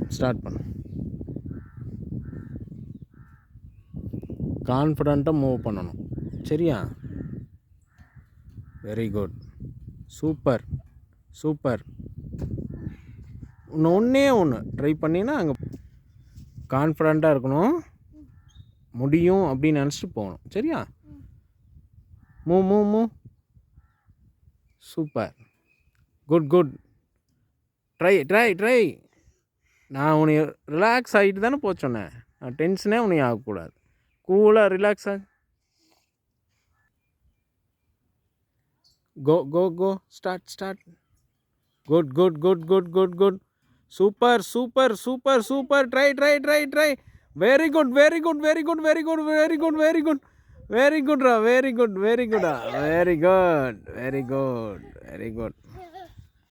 Start பண்ணு. கான்ஃபிடண்ட்டாக move பண்ணணும். சரியா? Very good. Super super. ஒன்றே ஒன்று ட்ரை பண்ணினா அங்கே கான்ஃபிடண்ட்டாக இருக்கணும். முடியும் அப்படின்னு நினச்சிட்டு போகணும். சரியா? Move move move. Super. Good good. Try try try. நான் உன்னை ரிலாக்ஸ் ஆகிட்டு தானே போக சொன்னேன். நான் டென்ஷனே உன்னை ஆகக்கூடாது. கூலாக ரிலாக்ஸ் ஆகு. Go go go. Start start. Good good good good good good. Super super super super. Try try try try. Very good very good very good very good very good very good very குட்ரா. Very good very குட்டா. Very good very good very good.